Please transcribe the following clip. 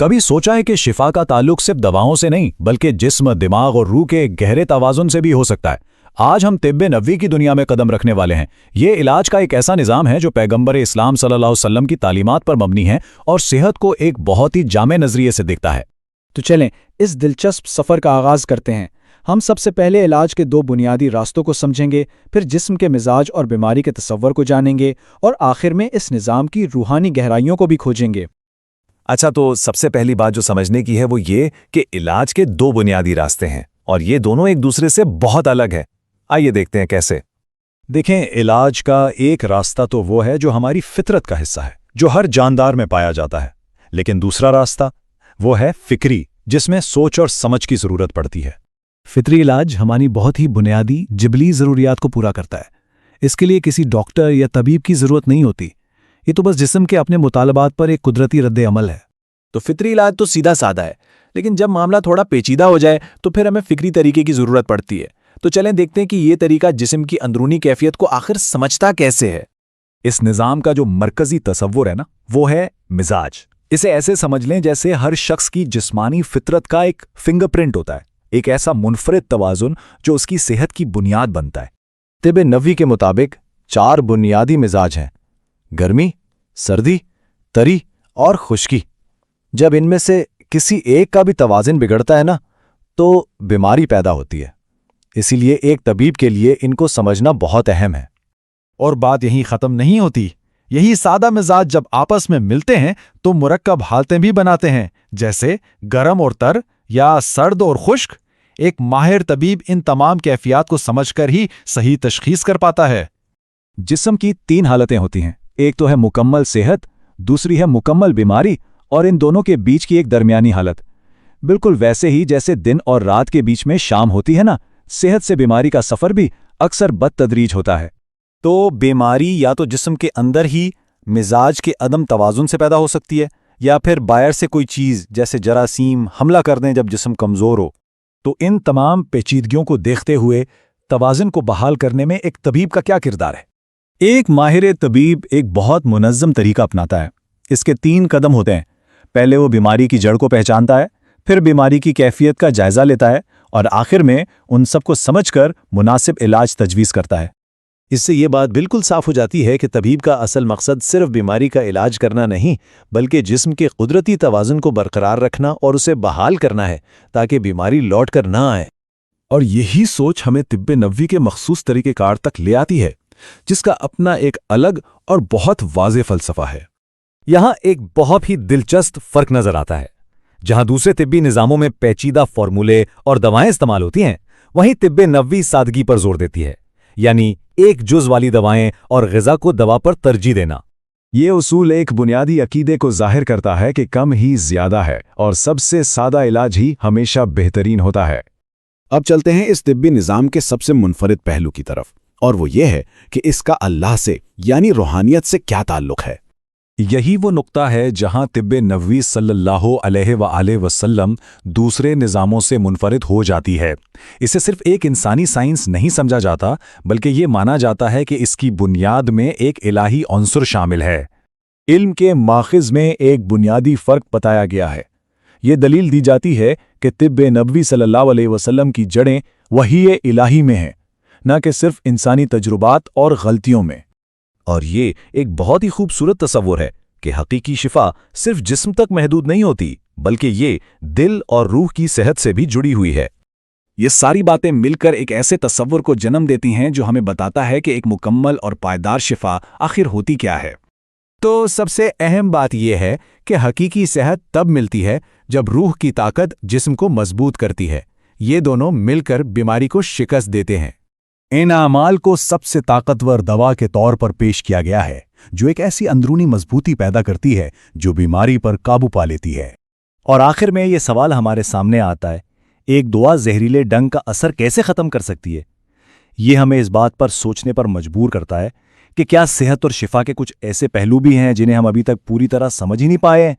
کبھی سوچا ہے کہ شفا کا تعلق صرف دواؤں سے نہیں بلکہ جسم، دماغ اور روح کے گہرے توازن سے بھی ہو سکتا ہے؟ آج ہم طب نبوی کی دنیا میں قدم رکھنے والے ہیں۔ یہ علاج کا ایک ایسا نظام ہے جو پیغمبر اسلام صلی اللہ علیہ وسلم کی تعلیمات پر مبنی ہے اور صحت کو ایک بہت ہی جامع نظریے سے دیکھتا ہے۔ تو چلیں اس دلچسپ سفر کا آغاز کرتے ہیں۔ ہم سب سے پہلے علاج کے 2 بنیادی راستوں کو سمجھیں گے، پھر جسم کے مزاج اور بیماری کے تصور کو جانیں گے اور آخر میں اس نظام کی روحانی گہرائیوں کو بھی کھوجیں گے۔ اچھا، تو سب سے پہلی بات جو سمجھنے کی ہے وہ یہ کہ علاج کے 2 بنیادی راستے ہیں اور یہ دونوں ایک دوسرے سے بہت الگ ہے۔ آئیے دیکھتے ہیں کیسے۔ دیکھیں، علاج کا ایک راستہ تو وہ ہے جو ہماری فطرت کا حصہ ہے، جو ہر جاندار میں پایا جاتا ہے، لیکن دوسرا راستہ وہ ہے فکری، جس میں سوچ اور سمجھ کی ضرورت پڑتی ہے۔ فطری علاج ہماری بہت ہی بنیادی جبلی ضروریات کو پورا کرتا ہے۔ اس کے لیے کسی ڈاکٹر یا طبیب کی ضرورت نہیں ہوتی، یہ تو بس جسم کے اپنے مطالبات پر ایک قدرتی رد عمل ہے۔ تو فطری علاج تو سیدھا سادہ ہے، لیکن جب معاملہ تھوڑا پیچیدہ ہو جائے تو پھر ہمیں فکری طریقے کی ضرورت پڑتی ہے۔ تو چلیں دیکھتے ہیں کہ یہ طریقہ جسم کی اندرونی کیفیت کو آخر سمجھتا کیسے ہے۔ اس نظام کا جو مرکزی تصور ہے نا، وہ ہے مزاج۔ اسے ایسے سمجھ لیں جیسے ہر شخص کی جسمانی فطرت کا ایک فنگر پرنٹ ہوتا ہے، ایک ایسا منفرد توازن جو اس کی صحت کی بنیاد بنتا ہے۔ طب نبوی کے مطابق 4 بنیادی مزاج ہیں: گرمی، سردی، تری اور خشکی۔ جب ان میں سے کسی ایک کا بھی توازن بگڑتا ہے نا، تو بیماری پیدا ہوتی ہے۔ اسی لیے ایک طبیب کے لیے ان کو سمجھنا بہت اہم ہے۔ اور بات یہیں ختم نہیں ہوتی۔ یہی سادہ مزاج جب آپس میں ملتے ہیں تو مرکب حالتیں بھی بناتے ہیں، جیسے گرم اور تر یا سرد اور خشک۔ ایک ماہر طبیب ان تمام کیفیات کو سمجھ کر ہی صحیح تشخیص کر پاتا ہے۔ جسم کی 3 حالتیں ہوتی ہیں، ایک تو ہے مکمل صحت، دوسری ہے مکمل بیماری، اور ان دونوں کے بیچ کی ایک درمیانی حالت۔ بالکل ویسے ہی جیسے دن اور رات کے بیچ میں شام ہوتی ہے نا، صحت سے بیماری کا سفر بھی اکثر بدتدریج ہوتا ہے۔ تو بیماری یا تو جسم کے اندر ہی مزاج کے عدم توازن سے پیدا ہو سکتی ہے، یا پھر باہر سے کوئی چیز جیسے جراثیم حملہ کر دیں جب جسم کمزور ہو۔ تو ان تمام پیچیدگیوں کو دیکھتے ہوئے توازن کو بحال کرنے میں ایک طبیب کا کیا کردار ہے؟ ایک ماہر طبیب ایک بہت منظم طریقہ اپناتا ہے۔ اس کے 3 قدم ہوتے ہیں۔ پہلے وہ بیماری کی جڑ کو پہچانتا ہے، پھر بیماری کی کیفیت کا جائزہ لیتا ہے، اور آخر میں ان سب کو سمجھ کر مناسب علاج تجویز کرتا ہے۔ اس سے یہ بات بالکل صاف ہو جاتی ہے کہ طبیب کا اصل مقصد صرف بیماری کا علاج کرنا نہیں، بلکہ جسم کے قدرتی توازن کو برقرار رکھنا اور اسے بحال کرنا ہے تاکہ بیماری لوٹ کر نہ آئے۔ اور یہی سوچ ہمیں طب نبوی کے مخصوص طریقہ کار تک لے آتی ہے، جس کا اپنا ایک الگ اور بہت واضح فلسفہ ہے۔ یہاں ایک بہت ہی دلچسپ فرق نظر آتا ہے۔ جہاں دوسرے طبی نظاموں میں پیچیدہ فارمولے اور دوائیں استعمال ہوتی ہیں، وہیں طب نبوی سادگی پر زور دیتی ہے، یعنی ایک جز والی دوائیں اور غذا کو دوا پر ترجیح دینا۔ یہ اصول ایک بنیادی عقیدے کو ظاہر کرتا ہے کہ کم ہی زیادہ ہے، اور سب سے سادہ علاج ہی ہمیشہ بہترین ہوتا ہے۔ اب چلتے ہیں اس طبی نظام کے سب سے منفرد پہلو کی طرف، اور وہ یہ ہے کہ اس کا اللہ سے یعنی روحانیت سے کیا تعلق ہے۔ یہی وہ نقطہ ہے جہاں طب نبوی صلی اللہ علیہ وآلہ وسلم دوسرے نظاموں سے منفرد ہو جاتی ہے۔ اسے صرف ایک انسانی سائنس نہیں سمجھا جاتا، بلکہ یہ مانا جاتا ہے کہ اس کی بنیاد میں ایک الہی عنصر شامل ہے۔ علم کے ماخذ میں ایک بنیادی فرق بتایا گیا ہے۔ یہ دلیل دی جاتی ہے کہ طب نبوی صلی اللہ علیہ وسلم کی جڑیں وحی الہی میں ہیں، نہ کہ صرف انسانی تجربات اور غلطیوں میں۔ اور یہ ایک بہت ہی خوبصورت تصور ہے کہ حقیقی شفا صرف جسم تک محدود نہیں ہوتی، بلکہ یہ دل اور روح کی صحت سے بھی جڑی ہوئی ہے۔ یہ ساری باتیں مل کر ایک ایسے تصور کو جنم دیتی ہیں جو ہمیں بتاتا ہے کہ ایک مکمل اور پائیدار شفا آخر ہوتی کیا ہے۔ تو سب سے اہم بات یہ ہے کہ حقیقی صحت تب ملتی ہے جب روح کی طاقت جسم کو مضبوط کرتی ہے۔ یہ دونوں مل کر بیماری کو شکست دیتے ہیں۔ ان اعمال کو سب سے طاقتور دوا کے طور پر پیش کیا گیا ہے، جو ایک ایسی اندرونی مضبوطی پیدا کرتی ہے جو بیماری پر قابو پا لیتی ہے۔ اور آخر میں یہ سوال ہمارے سامنے آتا ہے، ایک دعا زہریلے ڈنگ کا اثر کیسے ختم کر سکتی ہے؟ یہ ہمیں اس بات پر سوچنے پر مجبور کرتا ہے کہ کیا صحت اور شفا کے کچھ ایسے پہلو بھی ہیں جنہیں ہم ابھی تک پوری طرح سمجھ ہی نہیں پائے ہیں؟